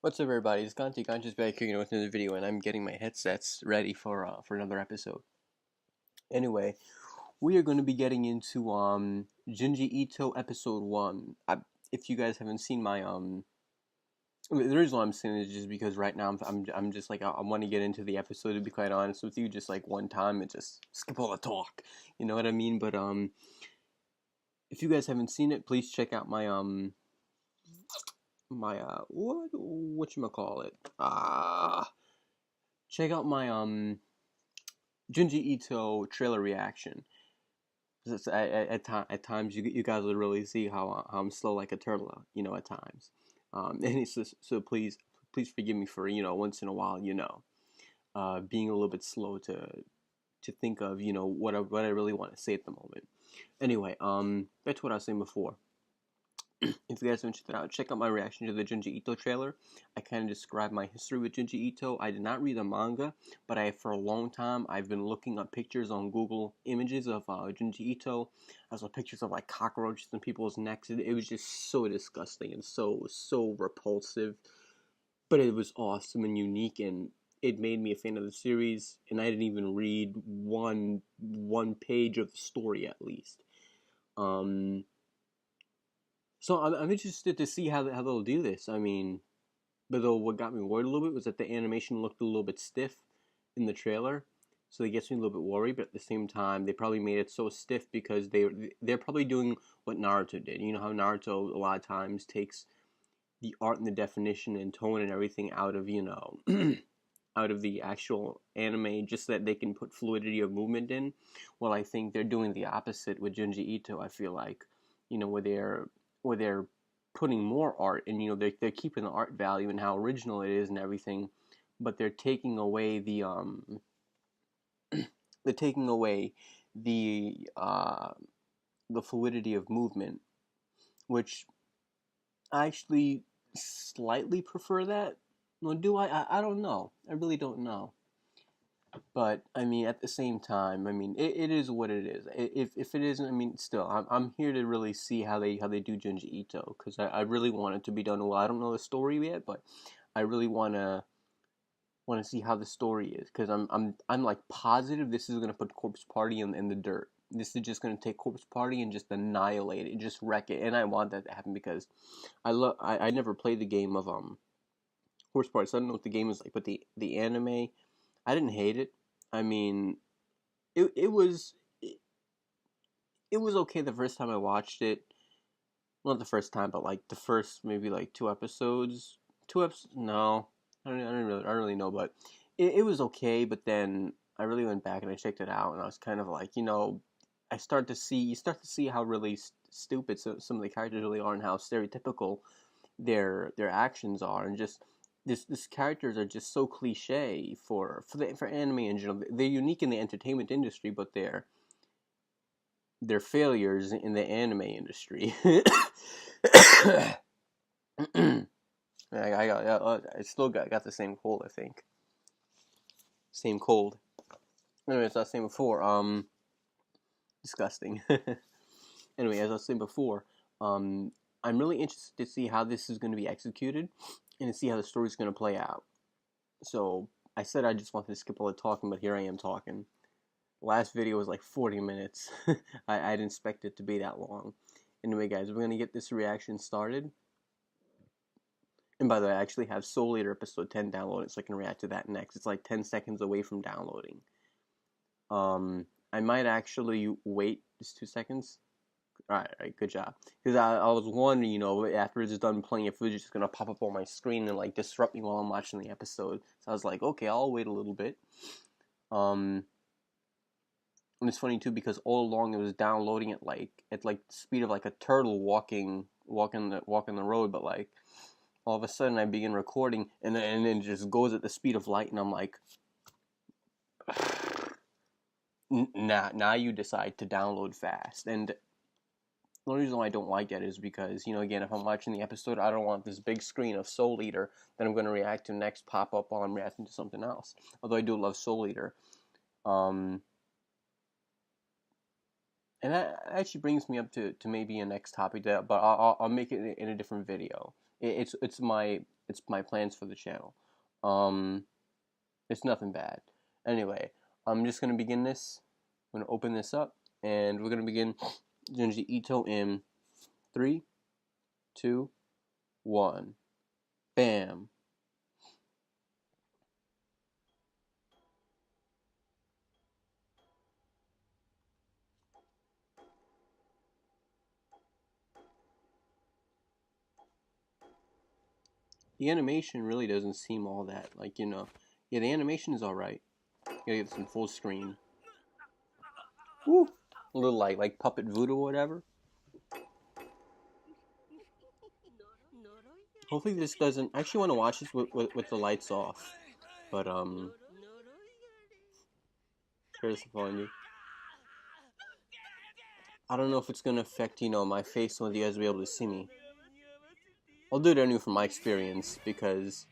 What's up, everybody? It's Gantias back here, with another video, and I'm getting my headsets ready for another episode. Anyway, we are going to be getting into Junji Ito episode 1. If you guys haven't seen my the reason why I'm saying is just because right now I'm just like I want to get into the episode, to be quite honest with you, just like one time and just skip all the talk. You know what I mean? But if you guys haven't seen it, please check out my what you call it? Check out my Junji Ito trailer reaction. At times you guys will really see how I'm slow like a turtle, at times. And it's just, so please forgive me for once in a while, being a little bit slow to think of what I really want to say at the moment. Anyway, back to what I was saying before. If you guys are interested out, check out my reaction to the Junji Ito trailer. I kind of described my history with Junji Ito. I did not read the manga, but for a long time I've been looking up pictures on Google Images of Junji Ito. I saw pictures of like cockroaches in people's necks. It was just so disgusting and so repulsive, but it was awesome and unique, and it made me a fan of the series. And I didn't even read one page of the story at least. So I'm interested to see how they'll do this. I mean, but though what got me worried a little bit was that the animation looked a little bit stiff in the trailer, so it gets me a little bit worried. But at the same time, they probably made it so stiff because they're probably doing what Naruto did. You know how Naruto a lot of times takes the art and the definition and tone and everything out of out of the actual anime, just so that they can put fluidity of movement in. Well, I think they're doing the opposite with Junji Ito. I feel like, where they're putting more art, and they're keeping the art value and how original it is and everything, but they're taking away the the fluidity of movement, which I actually slightly prefer that. Well, do I don't know. I really don't know. But I mean, at the same time, I mean, it is what it is. If it isn't, I mean, still, I'm here to really see how they do Junji Ito, because I really want it to be done well. I don't know the story yet, but I really want to see how the story is, because I'm like positive this is gonna put Corpse Party in the dirt. This is just gonna take Corpse Party and just annihilate it, just wreck it, and I want that to happen because I never played the game of Corpse Party, so I don't know what the game is like, but the anime, I didn't hate it. I mean, it, it was okay the first time I watched it. Well, not the first time, but like the first maybe like two episodes. Two episodes? No, I don't really know, but it was okay. But then I really went back and I checked it out, and I was kind of like, you start to see how really stupid some of the characters really are, and how stereotypical their actions are, and just this characters are just so cliche for anime in general. They're unique in the entertainment industry, but they're failures in the anime industry. I still got the same cold, I think. Same cold. Anyway, as I was saying before, disgusting. Anyway, as I was saying before, I'm really interested to see how this is going to be executed and to see how the story's going to play out. So I said I just wanted to skip all the talking, but here I am talking. Last video was like 40 minutes. I didn't expect it to be that long. Anyway, guys, we're going to get this reaction started. And by the way, I actually have Soul Eater episode 10 downloaded, so I can react to that next. It's like 10 seconds away from downloading. I might actually wait just 2 seconds. Alright, good job. Because I was wondering, after it's done playing, if it's just going to pop up on my screen and like disrupt me while I'm watching the episode. So I was like, okay, I'll wait a little bit. And it's funny too, because all along it was downloading at the speed of like a turtle walking the road, but like all of a sudden I begin recording, and then it just goes at the speed of light, and I'm like, now you decide to download fast. And the only reason why I don't like that is because, again, if I'm watching the episode, I don't want this big screen of Soul Eater that I'm going to react to next pop up while I'm reacting to something else. Although I do love Soul Eater. And that actually brings me up to maybe a next topic, but I'll make it in a different video. It's my it's my plans for the channel. It's nothing bad. Anyway, I'm just gonna begin this. I'm gonna open this up, and we're gonna begin Junji Ito in 3, 2, 1. Bam. The animation really doesn't seem all that, like, yeah, the animation is alright. Gotta get some full screen. Woo! A little like puppet voodoo or whatever. Hopefully this doesn't... I actually want to watch this with the lights off. But, here's upon you. I don't know if it's gonna affect, my face so you guys will be able to see me. I'll do it anyway from my experience, because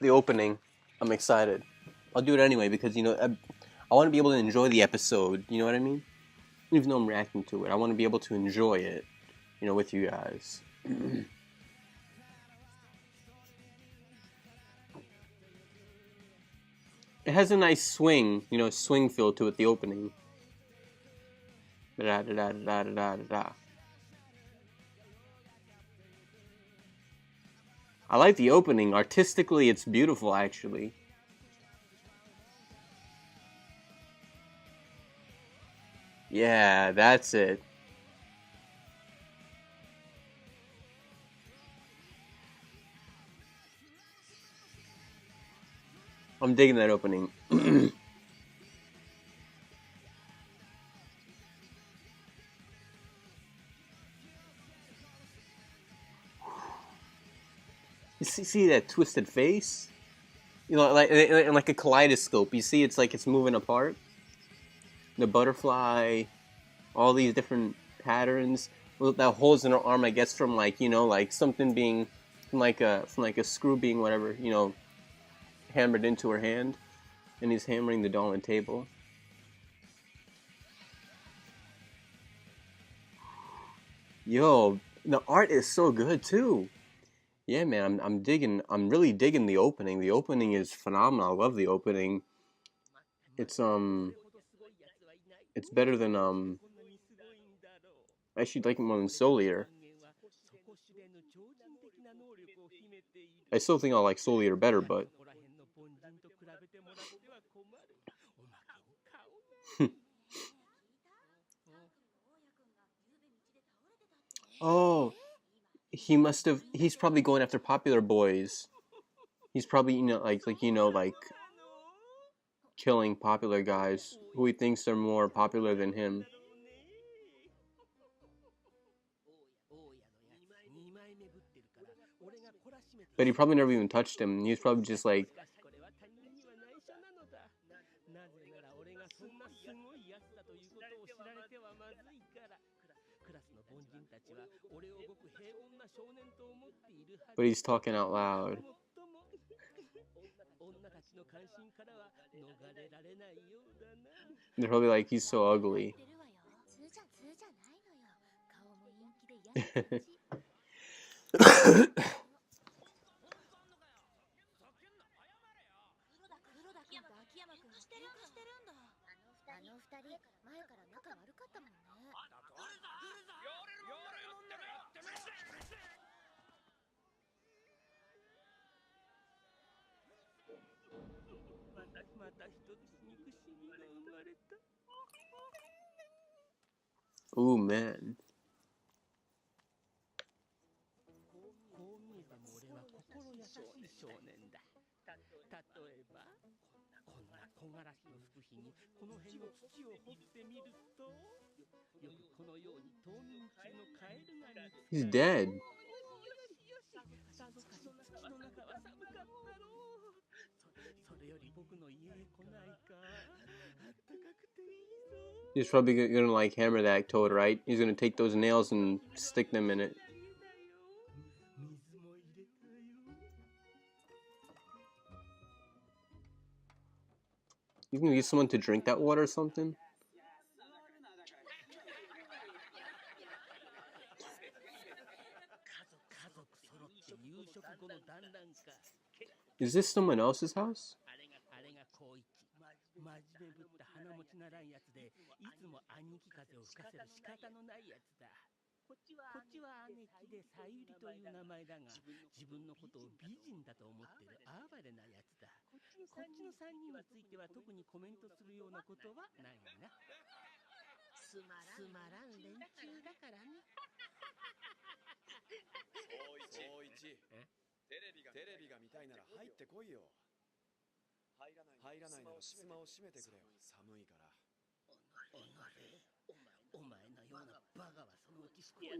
the opening, I'm excited. I'll do it anyway, because, I want to be able to enjoy the episode, you know what I mean? Even though I'm reacting to it, I want to be able to enjoy it, with you guys. It has a nice swing, swing feel to it, the opening. Da da da da da da da. I like the opening. Artistically, it's beautiful, actually. Yeah, that's it. I'm digging that opening. You see that twisted face? Like a kaleidoscope. You see, it's like it's moving apart. The butterfly, all these different patterns. That holes in her arm, I guess, from like something being from like a screw being whatever hammered into her hand, and he's hammering the doll on the table. Yo, the art is so good too. Yeah, man, I'm really digging the opening. The opening is phenomenal. I love the opening. It's better than I actually like it more than Solier. I still think I like Solier better, but oh, he's probably going after popular boys. He's probably like killing popular guys who he thinks are more popular than him. But he probably never even touched him. He was probably just like, but he's talking out loud. They're probably like, he's so ugly. Ooh, man. He's dead. He's probably gonna like hammer that toad, right? He's gonna take those nails and stick them in it. You can get someone to drink that water or something? Is this someone else's house?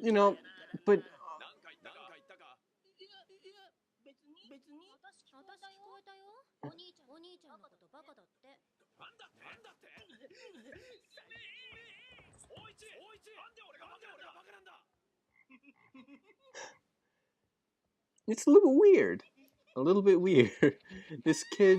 You know, but it's a little weird. A little bit weird. This kid.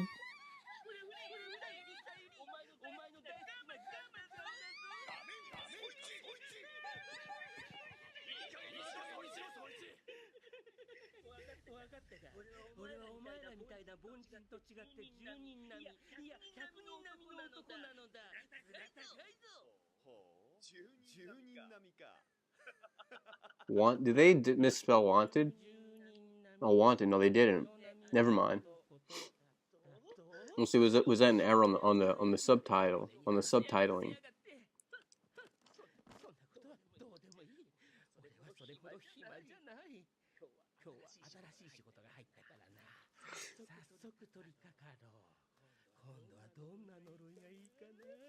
Did they misspell wanted? Oh, wanted. No, they didn't. Never mind. Let's see. Was that an error on the subtitle, on the subtitling?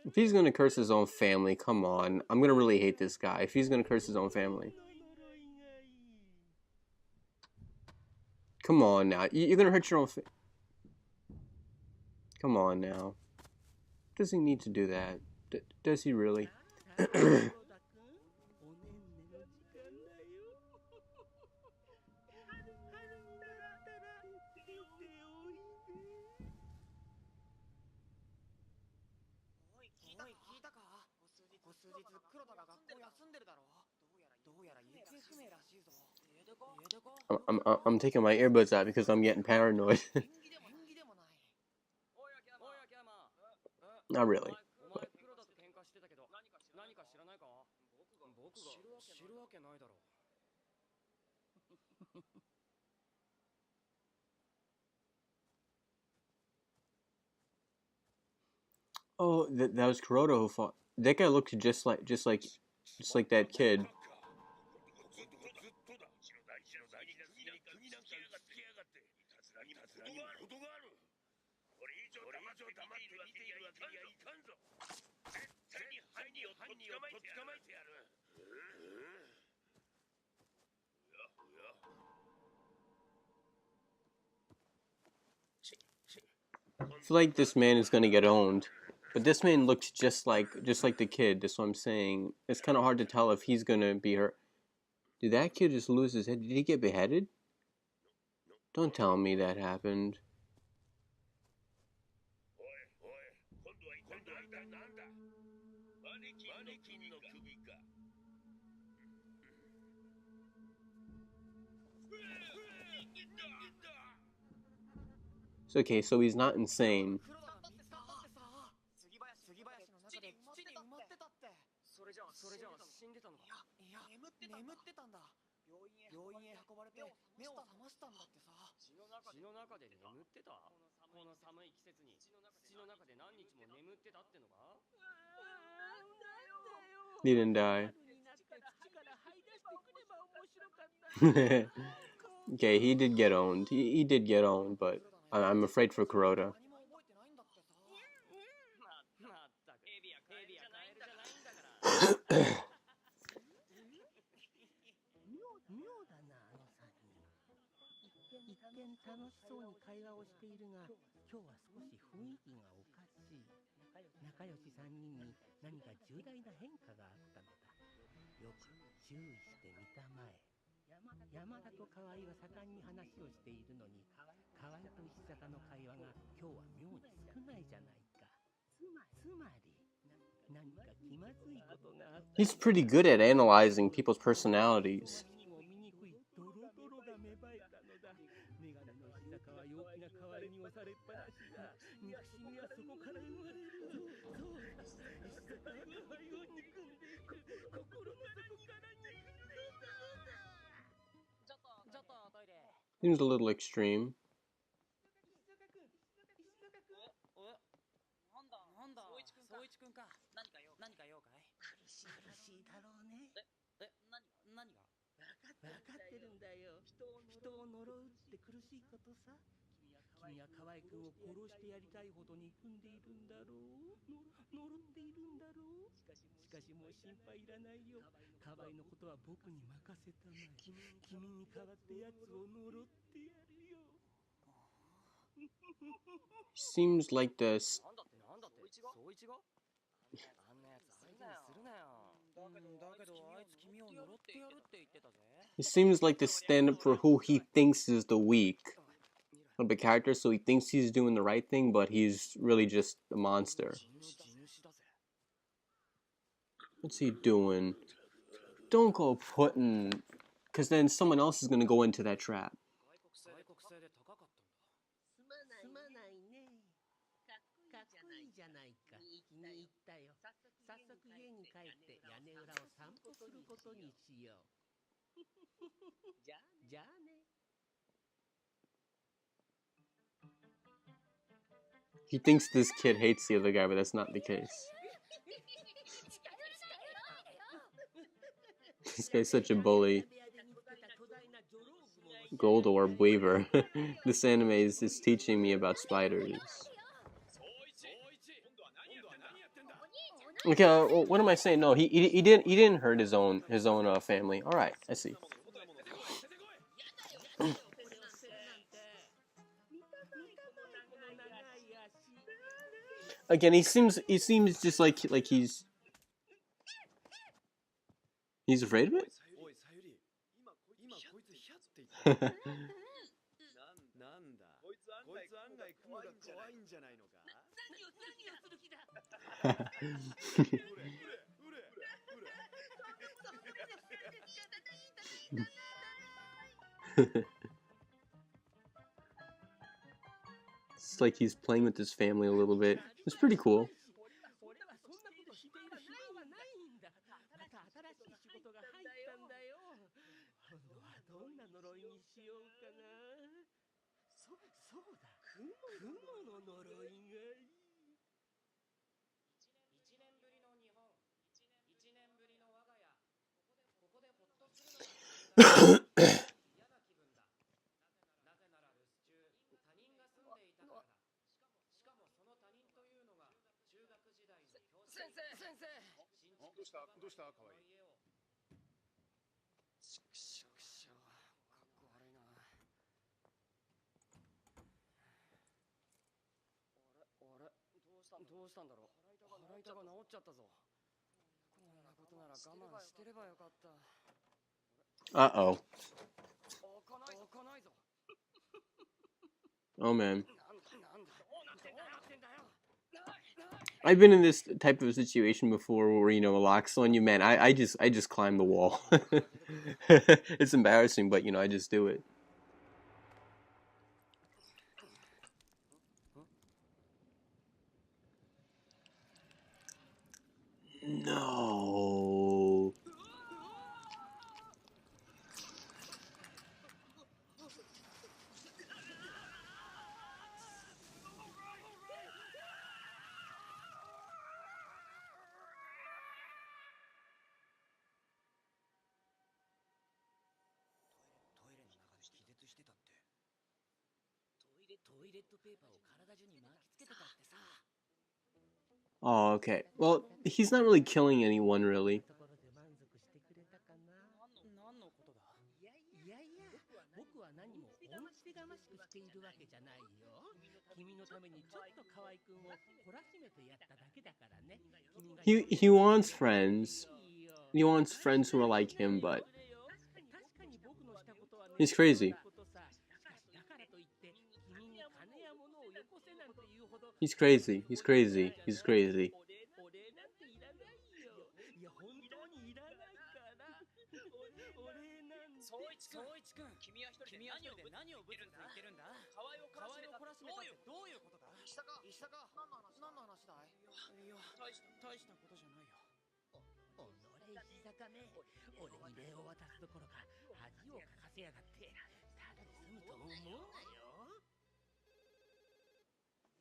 If he's gonna curse his own family, come on. I'm gonna really hate this guy if he's gonna curse his own family. Come on now. You're gonna hurt your own Come on now. Does he need to do that? Does he really? I'm taking my earbuds out because I'm getting paranoid. Not really. But. Oh, that was Kuroda who fought. That guy looked just like that kid. I feel like this man is gonna get owned, but this man looked just like the kid. That's what I'm saying. It's kind of hard to tell if he's gonna be hurt. Did that kid just lose his head? Did he get beheaded? Don't tell me that happened. It's okay, so he's not insane. He didn't die. Okay, he did get owned. He did get owned, but I'm afraid for Kuroda. He's pretty good at analyzing people's personalities. Seems a little extreme. ？Seems like this. It seems like the stand-up for who he thinks is the weak of the character, so he thinks he's doing the right thing, but he's really just a monster. What's he doing? Don't go putting... Because then someone else is going to go into that trap. He thinks this kid hates the other guy, but that's not the case. This guy's such a bully. Gold orb weaver. This anime is teaching me about spiders. Okay, what am I saying? No, he didn't hurt his own family. All right, I see. Again, he seems just like he's afraid of it. It's like he's playing with his family a little bit. It's pretty cool. Uh-oh. Oh, man. I've been in this type of situation before where, it locks on you. Man, I just climb the wall. It's embarrassing, but, I just do it. No. Oh, okay. Well, he's not really killing anyone, really. He wants friends. He wants friends who are like him, but he's crazy. He's crazy. He's crazy. He's crazy.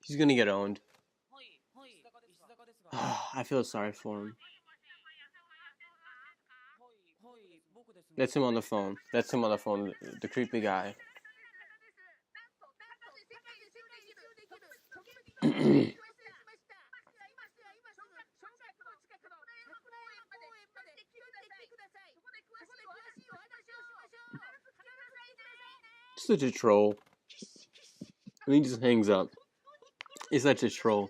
He's gonna get owned. I feel sorry for him. That's him on the phone. That's him on the phone, the creepy guy. Such a troll. And he just hangs up. He's such a troll.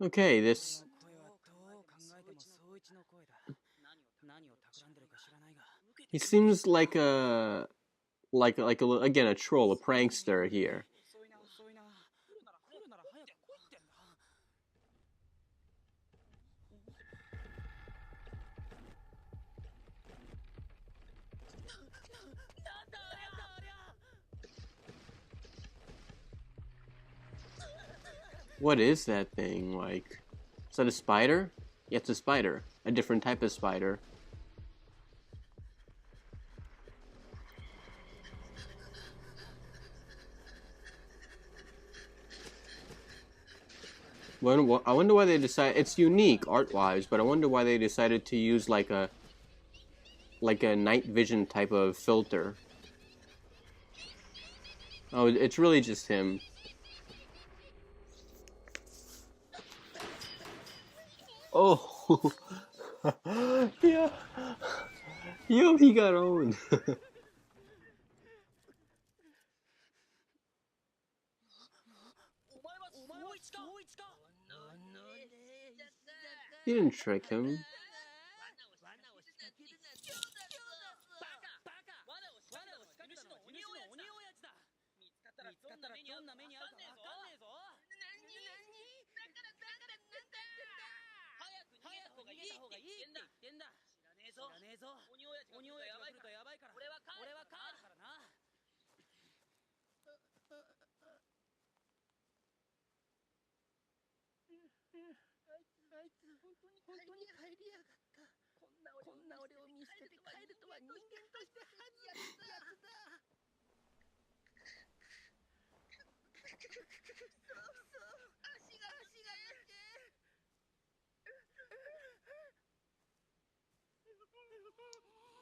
Okay, this... He seems like a... again, a troll, a prankster here. What is that thing, like? Is that a spider? Yeah, it's a spider. A different type of spider. I wonder why they decided... It's unique art-wise, but I wonder why they decided to use like a night vision type of filter. Oh, it's really just him. Oh, yeah. Yo, he got owned. He didn't trick him.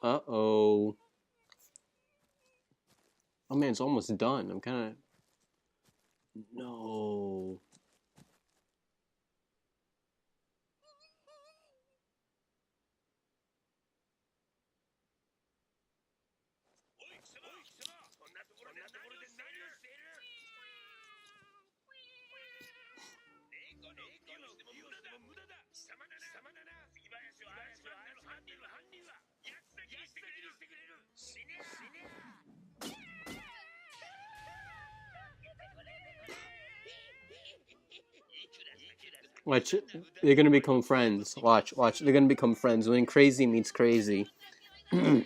Uh-oh. Oh man, it's almost done. I'm kind of... No. Watch, they're gonna become friends. Watch, they're gonna become friends when crazy meets crazy. And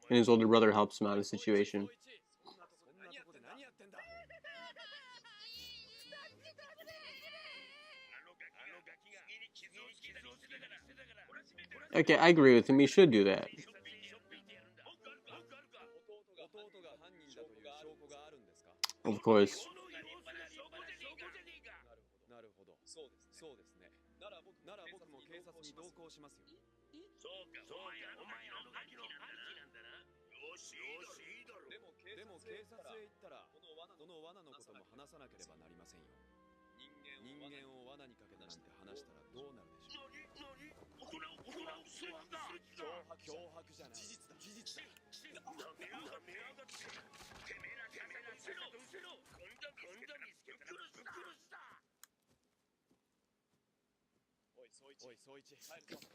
his older brother helps him out of the situation. Okay, I agree with him. He should do that. Of course.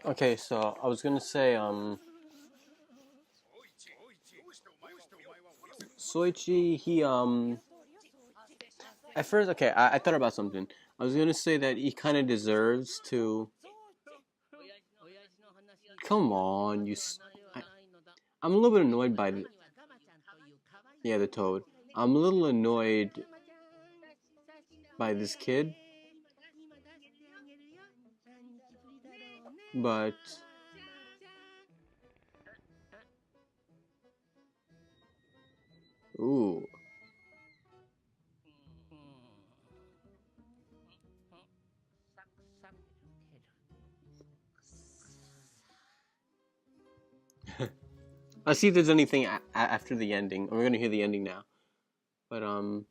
Okay, so I was gonna say, Soichi, At first, okay, I thought about something. I was gonna say that he kind of deserves to. Come on, I'm a little bit annoyed by the. Yeah, the toad. I'm a little annoyed by this kid, but ooh. I'll see if there's anything after the ending. We're gonna hear the ending now, but oh,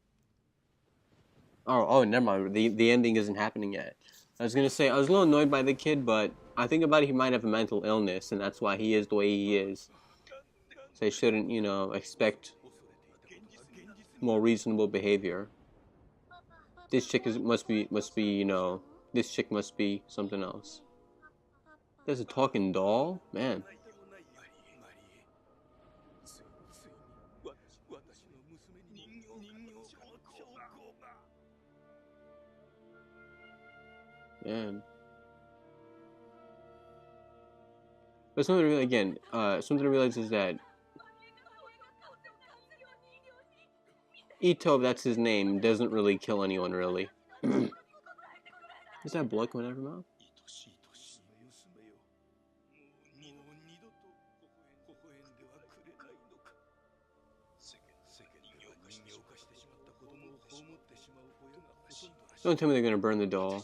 never mind. The ending isn't happening yet. I was gonna say I was a little annoyed by the kid, but I think about it, he might have a mental illness, and that's why he is the way he is. So they shouldn't, expect more reasonable behavior. This chick must be, this chick must be something else. There's a talking doll, man. Man. But something to something to realize is that Ito, if that's his name, doesn't really kill anyone, really. Is that blood coming out of her mouth? Don't tell me they're gonna burn the doll.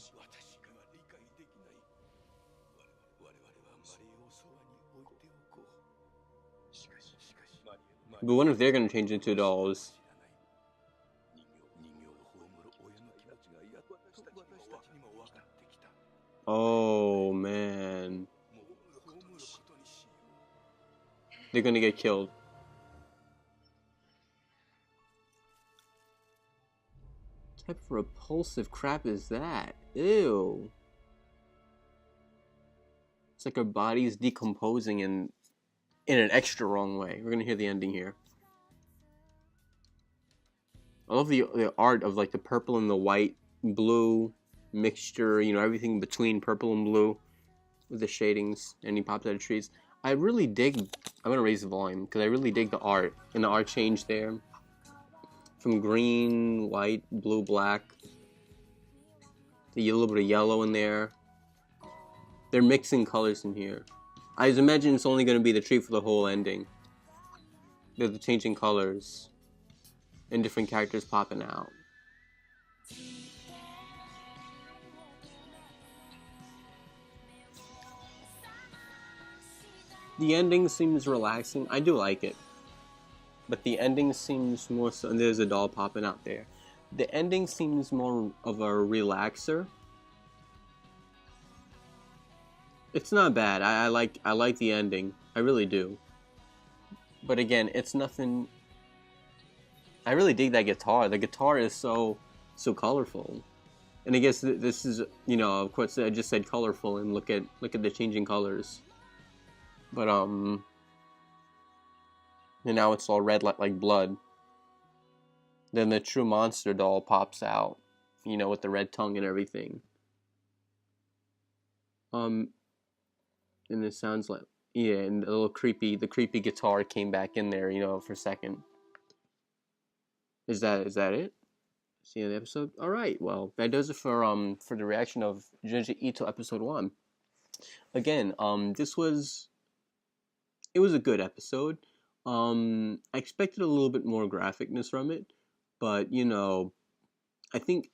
But what if they're gonna change into dolls? Oh man. They're gonna get killed. What type of repulsive crap is that? Ew. It's like our body's decomposing in an extra wrong way. We're gonna hear the ending here. I love the art of like the purple and the white, blue mixture, everything between purple and blue with the shadings, and he pops out of trees. I really dig, I'm gonna raise the volume, because I really dig the art, and the art change there. From green, white, blue, black, a little bit of yellow in there. They're mixing colors in here. I imagine it's only gonna be the tree for the whole ending. They're the changing colors, and different characters popping out. The ending seems relaxing. I do like it. But the ending seems more so, and there's a doll popping out there. The ending seems more of a relaxer. It's not bad. I like the ending. I really do. But again, it's nothing. I really dig that guitar. The guitar is so colorful. And I guess this is, of course I just said colorful, and look at the changing colors. But and now it's all red like blood. Then the true monster doll pops out, with the red tongue and everything. And it sounds like, yeah, and the creepy guitar came back in there, for a second. Is that it? See you in the episode. All right, well, that does it for the reaction of Junji Ito episode 1. Again, it was a good episode. I expected a little bit more graphicness from it, but I think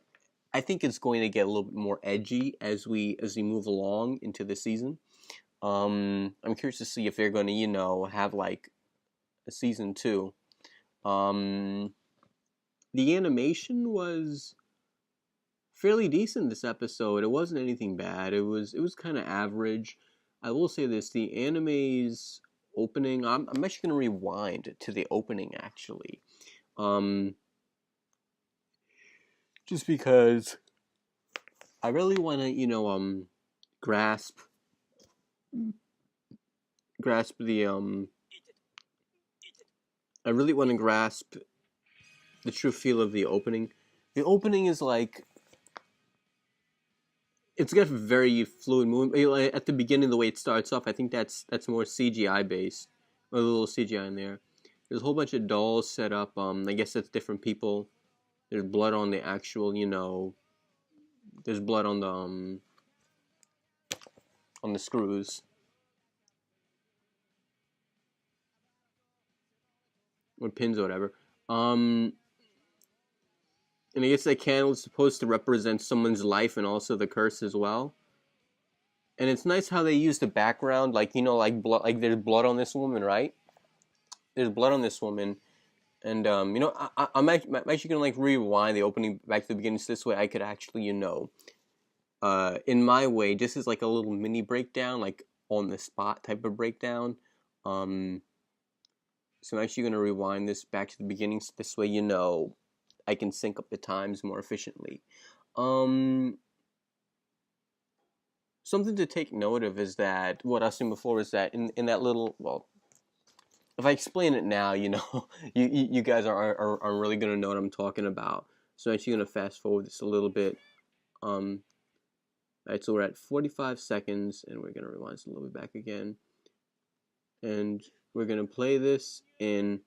it's going to get a little bit more edgy as we move along into the season. I'm curious to see if they're going to have like a season 2. The animation was fairly decent this episode. It wasn't anything bad. It was kind of average. I will say this: the anime's opening. I'm actually going to rewind to the opening actually, just because I really want to grasp the I really want to grasp the true feel of the opening. The opening is like, it's got very fluid movement. At the beginning, the way it starts off, I think that's more CGI based, or a little CGI in there. There's a whole bunch of dolls set up. I guess that's different people. There's blood on the actual, there's blood on the screws or pins or whatever. And I guess that candle is supposed to represent someone's life and also the curse as well. And it's nice how they use the background, like like blood, like there's blood on this woman, right? There's blood on this woman, and I'm actually gonna like rewind the opening back to the beginning, so this way I could actually, in my way, just as like a little mini breakdown, like on the spot type of breakdown. So I'm actually gonna rewind this back to the beginning, so this way I can sync up the times more efficiently. Something to take note of is that what I was saying before is that in that little, well, if I explain it now, you guys are really gonna know what I'm talking about. So I'm actually gonna fast forward this a little bit. Alright, so we're at 45 seconds, and we're gonna rewind this a little bit back again, and we're gonna play this in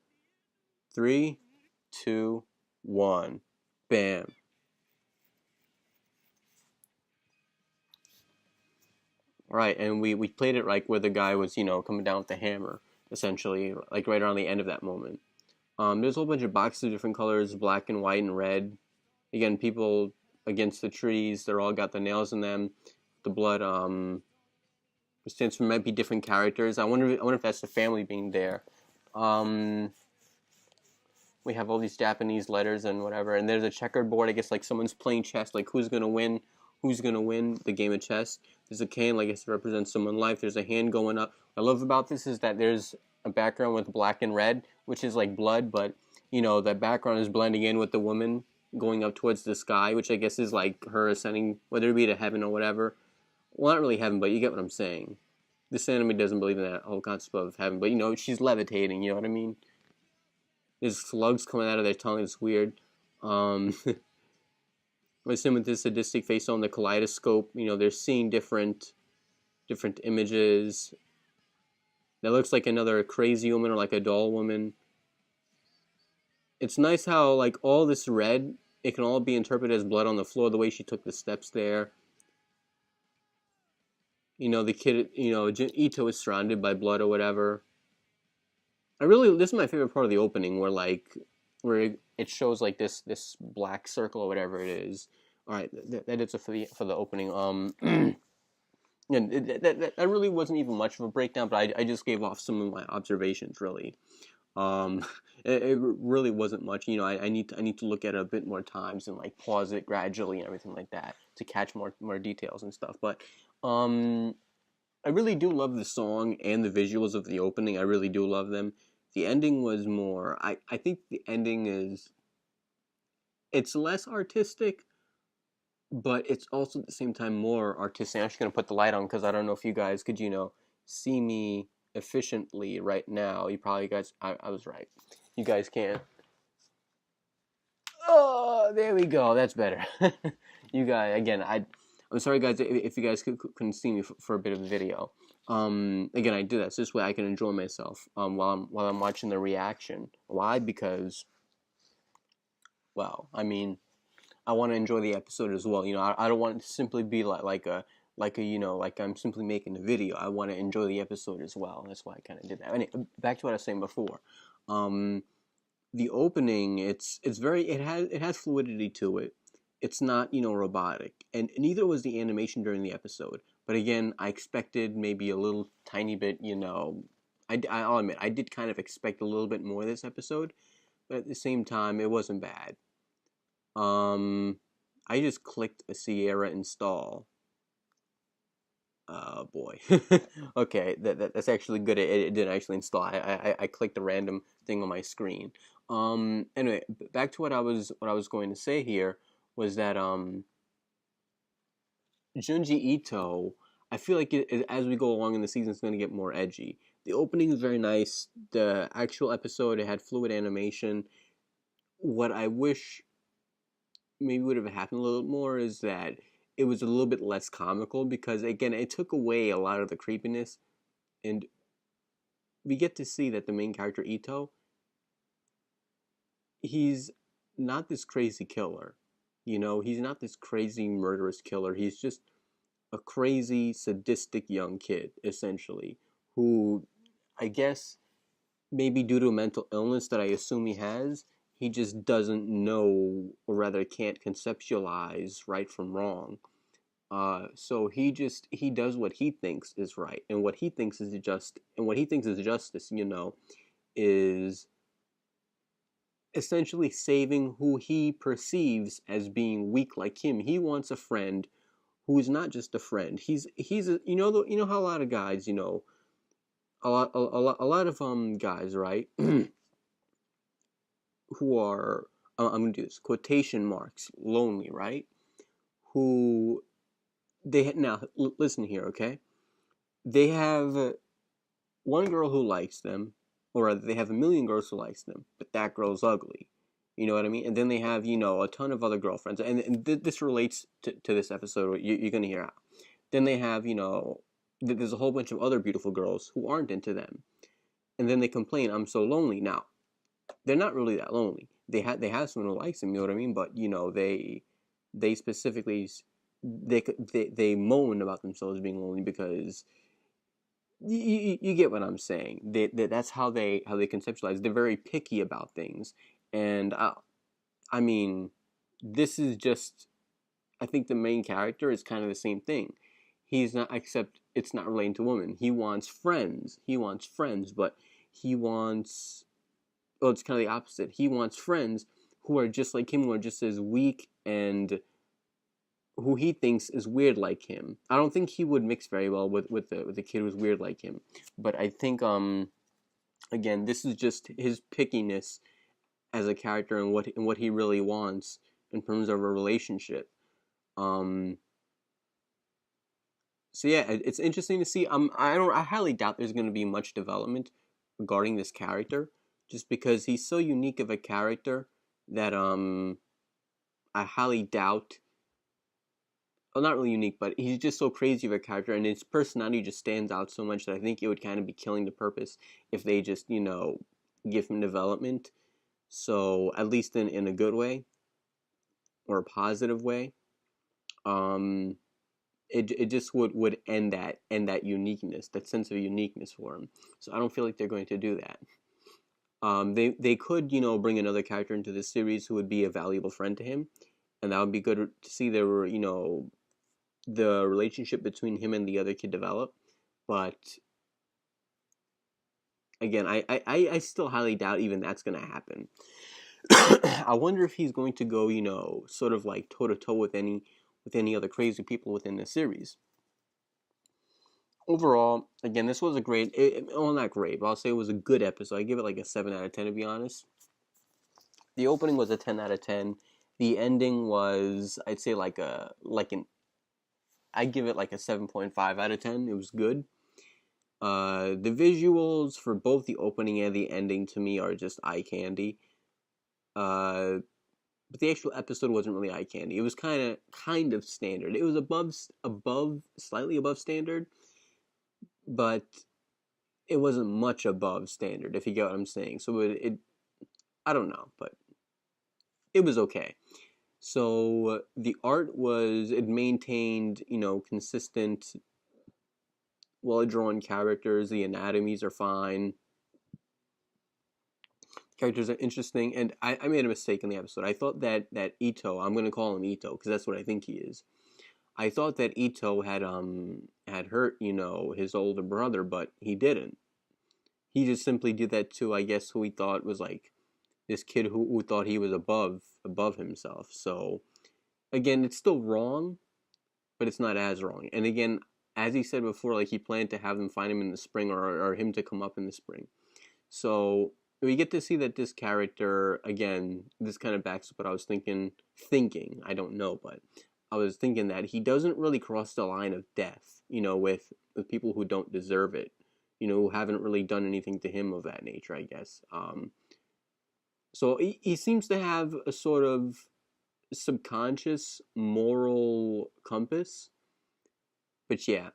3, 2, 1, bam. Right, and we played it like where the guy was, coming down with the hammer, essentially, like right around the end of that moment. There's a whole bunch of boxes of different colors, black and white and red. Again, people against the trees, they're all got the nails in them. The blood, stands for might be different characters. I wonder if that's the family being there. We have all these Japanese letters and whatever, and there's a checkerboard. I guess like someone's playing chess, like who's gonna win the game of chess. There's a cane, like I guess it represents someone's life. There's a hand going up. What I love about this is that there's a background with black and red, which is like blood, but that background is blending in with the woman going up towards the sky, which I guess is like her ascending, whether it be to heaven or whatever. Well, not really heaven, but you get what I'm saying. This anime doesn't believe in that whole concept of heaven, but she's levitating, you know what I mean? There's slugs coming out of their tongue, it's weird. With this sadistic face on the kaleidoscope, they're seeing different images. That looks like another crazy woman or like a doll woman. It's nice how like all this red, it can all be interpreted as blood on the floor, the way she took the steps there. The kid, Junji Ito is surrounded by blood or whatever. This is my favorite part of the opening, where it shows like this black circle or whatever it is. All right, that is it for the opening. And that really wasn't even much of a breakdown, but I just gave off some of my observations really. It really wasn't much. I need to look at it a bit more times and like pause it gradually and everything like that to catch more details and stuff. But I really do love the song and the visuals of the opening. I really do love them. The ending was more. I think the ending it's less artistic, but it's also at the same time more artistic. I'm just gonna put the light on because I don't know if you guys could see me efficiently right now. You probably guys. I was right. You guys can. Oh, there we go. That's better. You guys again. I'm sorry, guys, if you guys couldn't see me for a bit of the video. Again, I do that so this way I can enjoy myself while I'm watching the reaction. Why? Because, well, I mean, I want to enjoy the episode as well. I don't want it to simply be like I'm simply making a video. I want to enjoy the episode as well. That's why I kind of did that. Anyway, back to what I was saying before. The opening, it has fluidity to it. It's not, robotic. And neither was the animation during the episode. But again, I expected maybe a little tiny bit, I'll admit, I did kind of expect a little bit more this episode. But at the same time, it wasn't bad. I just clicked a Sierra install. Oh boy. Okay, that's actually good. It didn't actually install. I clicked a random thing on my screen. Anyway, back to what I was going to say here was that Junji Ito, I feel like as we go along in the season, it's going to get more edgy. The opening is very nice. The actual episode, it had fluid animation. What I wish maybe would have happened a little bit more is that it was a little bit less comical because again it took away a lot of the creepiness, and we get to see that the main character Ito, he's not this crazy killer. He's not this crazy murderous killer. He's just a crazy sadistic young kid essentially who I guess maybe due to a mental illness that I assume he has, he just doesn't know, or rather can't conceptualize right from wrong. So he does what he thinks is right, and what he thinks is justice. Is essentially saving who he perceives as being weak like him. He wants a friend who is not just a friend. He's a, you know how a lot of guys, a lot of guys, right, who are I'm gonna do this quotation marks lonely, right? Who now listen here, okay? They have one girl who likes them, or rather, they have a million girls who likes them, but that girl's ugly. You know what I mean? And then they have a ton of other girlfriends, and this relates to this episode. You're gonna hear out. Then they have there's a whole bunch of other beautiful girls who aren't into them, and then they complain, "I'm so lonely." Now, they're not really that lonely. They have someone who likes them, you know what I mean? But they specifically they moan about themselves being lonely because you get what I'm saying. That's how they conceptualize. They're very picky about things, and I mean, this is just. I think the main character is kind of the same thing. He's not, except it's not relating to women. He wants friends. But he wants. Well, it's kind of the opposite. He wants friends who are just like him, who are just as weak and who he thinks is weird like him. I don't think he would mix very well with the kid who's weird like him. But I think again, this is just his pickiness as a character and what he really wants in terms of a relationship. So yeah, it's interesting to see. I highly doubt there's going to be much development regarding this character, just because he's so unique of a character that I highly doubt. Well, not really unique, but he's just so crazy of a character, and his personality just stands out so much that I think it would kind of be killing the purpose if they just give him development. So at least in a good way or a positive way. Um, it just would end that uniqueness, that sense of uniqueness for him. So I don't feel like they're going to do that. They could bring another character into this series who would be a valuable friend to him, and that would be good to see the relationship between him and the other kid develop. But again, I still highly doubt even that's going to happen. I wonder if he's going to go sort of like toe to toe with any other crazy people within the series. Overall, again, this was a great, well, not great, but I'll say it was a good episode. I give it like a 7 out of 10, to be honest. The opening was a 10 out of 10. The ending was, I'd say I'd give it like a 7.5 out of 10. It was good. The visuals for both the opening and the ending to me are just eye candy. But the actual episode wasn't really eye candy. It was kind of standard. It was slightly above standard, but it wasn't much above standard, if you get what I'm saying. So I don't know, but it was okay. So the art it maintained, consistent, well-drawn characters. The anatomies are fine. Characters are interesting, and I made a mistake in the episode. I thought that Ito, I'm going to call him Ito, because that's what I think he is. I thought that Ito had hurt, his older brother, but he didn't. He just simply did that to, I guess, who he thought was like this kid who thought he was above himself. So again, it's still wrong, but it's not as wrong. And again, as he said before, like he planned to have them find him in the spring, or him to come up in the spring. So we get to see that this character, again, this kind of backs up what I was thinking, I don't know, but I was thinking that he doesn't really cross the line of death, with people who don't deserve it, who haven't really done anything to him of that nature, I guess. So he seems to have a sort of subconscious moral compass. But yeah,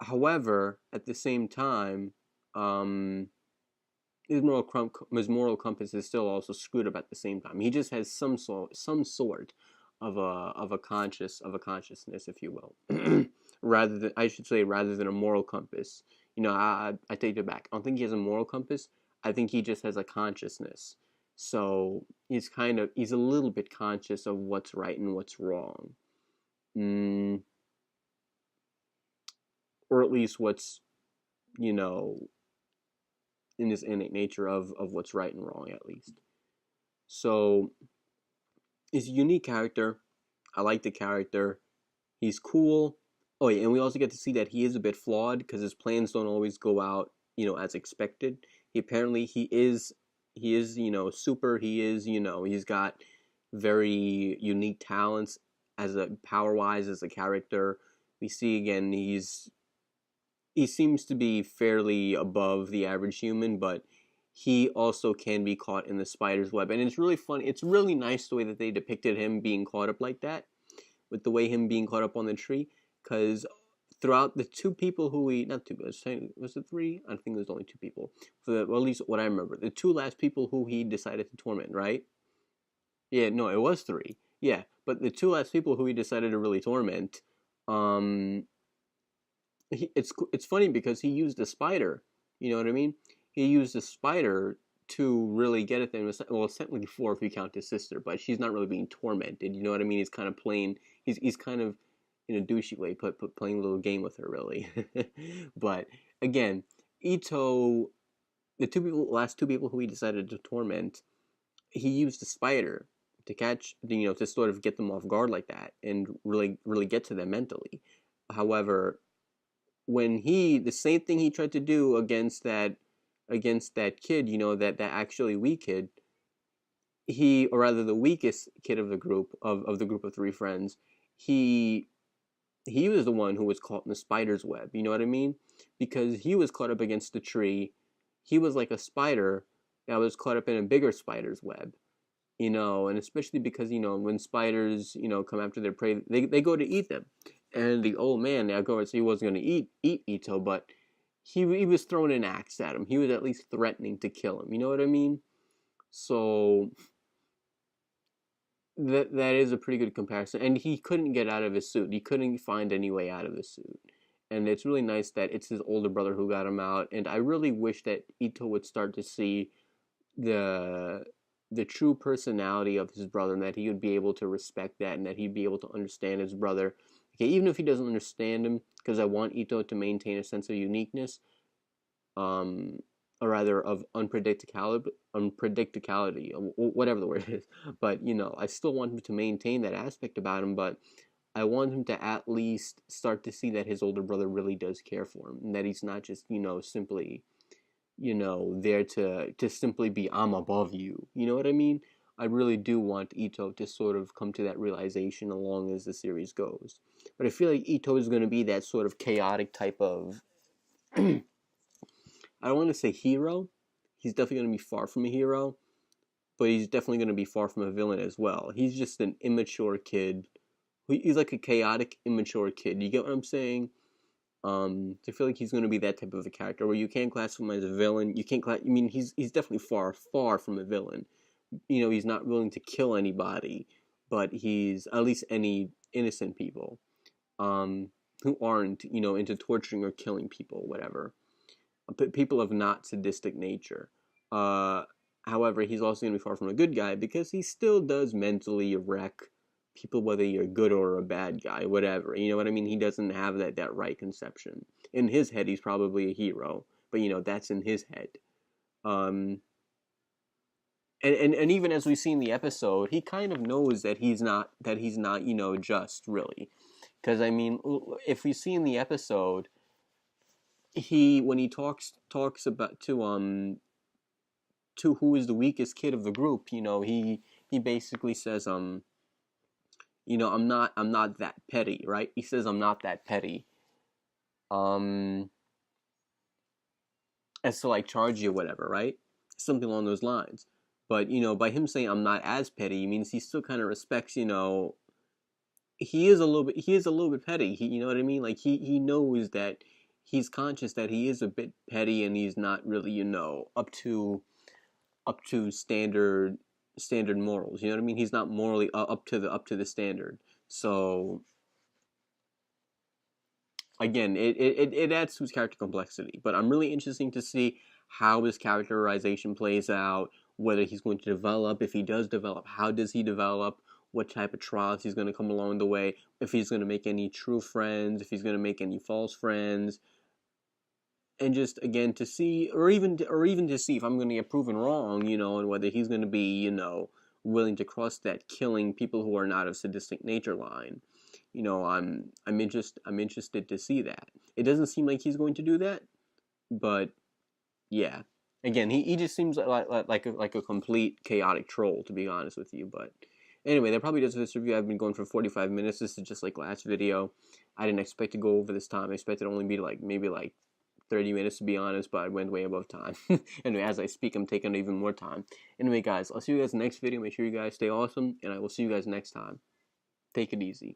however, at the same time, um, his moral compass is still also screwed up at the same time. He just has some sort of a consciousness, if you will, rather than, I should say, rather than a moral compass. I take it back. I don't think he has a moral compass. I think he just has a consciousness. So he's a little bit conscious of what's right and what's wrong, mm, or at least what's you know in his innate nature of what's right and wrong, at least. So he's a unique character. I like the character. He's cool. Oh yeah, and we also get to see that he is a bit flawed because his plans don't always go out, as expected. He apparently he is super. He is, he's got very unique talents as a power wise as a character. We see again he seems to be fairly above the average human, but he also can be caught in the spider's web. And it's really funny. It's really nice the way that they depicted him being caught up like that, with the way him being caught up on the tree, because throughout the two people who we, not two, was it three? I think there's only two people, well, at least what I remember. The two last people who he decided to torment, right? Yeah, no, it was three. Yeah, but the two last people who he decided to really torment, um, it's funny because he used a spider. You know what I mean? He used a spider to really get at them. Well, technically four if you count his sister, but she's not really being tormented. You know what I mean? He's kind of playing. He's kind of in a douchey way, playing a little game with her, really. But again, Ito, last two people who he decided to torment, he used a spider to catch, to sort of get them off guard like that, and really, really get to them mentally. However, when the same thing he tried to do against that kid, that actually weak kid, or rather the weakest kid of the group of the group of three friends, he was the one who was caught in the spider's web. You know what I mean? Because he was caught up against the tree. He was like a spider that was caught up in a bigger spider's web. And especially because, when spiders, come after their prey, they go to eat them. And the old man, of course, he wasn't going to eat Ito, but he was throwing an axe at him. He was at least threatening to kill him. You know what I mean? So that is a pretty good comparison. And he couldn't get out of his suit. He couldn't find any way out of his suit. And it's really nice that it's his older brother who got him out. And I really wish that Ito would start to see the true personality of his brother, and that he would be able to respect that, and that he'd be able to understand his brother. Okay, even if he doesn't understand him, because I want Ito to maintain a sense of uniqueness, or rather of unpredictability, whatever the word is. But I still want him to maintain that aspect about him. But I want him to at least start to see that his older brother really does care for him, and that he's not just simply there to simply be, I'm above you. You know what I mean? I really do want Ito to sort of come to that realization along as the series goes. But I feel like Ito is going to be that sort of chaotic type of, I don't want to say hero. He's definitely going to be far from a hero, but he's definitely going to be far from a villain as well. He's just an immature kid. He's like a chaotic, immature kid. You get what I'm saying? I feel like he's going to be that type of a character where you can't classify him as a villain. You can't he's definitely far from a villain. He's not willing to kill anybody, but he's at least any innocent people, who aren't, into torturing or killing people, whatever. People of not sadistic nature. However, he's also going to be far from a good guy because he still does mentally wreck people, whether you're a good or a bad guy, whatever. You know what I mean? He doesn't have that right conception. In his head, he's probably a hero, but that's in his head. And even as we see in the episode, he kind of knows that he's not just really, because if we see in the episode, when he talks about to who is the weakest kid of the group, he basically says I'm not that petty, right? He says I'm not that petty. As to like charge you or whatever, right? Something along those lines. But, you know, by him saying I'm not as petty, means he still kind of respects, you know, he is a little bit petty. You know what I mean? Like he knows that he's conscious that he is a bit petty and he's not really, you know, up to standard morals. You know what I mean? He's not morally up to the standard. So again, it adds to his character complexity. But I'm really interested to see how his characterization plays out, whether he's going to develop, if he does develop, how does he develop, what type of trials he's going to come along the way, if he's going to make any true friends, if he's going to make any false friends, and just again to see, or even to see if I'm going to get proven wrong, you know, and whether he's going to be, you know, willing to cross that killing people who are not of sadistic nature line. You know, I'm interested to see that. It doesn't seem like he's going to do that, but yeah. Again, he just seems like a complete chaotic troll, to be honest with you. But anyway, that probably does it for this review. I've been going for 45 minutes. This is just like last video. I didn't expect to go over this time. I expected it only be like maybe like 30 minutes, to be honest, but I went way above time. Anyway, as I speak, I'm taking even more time. Anyway, guys, I'll see you guys in the next video. Make sure you guys stay awesome, and I will see you guys next time. Take it easy.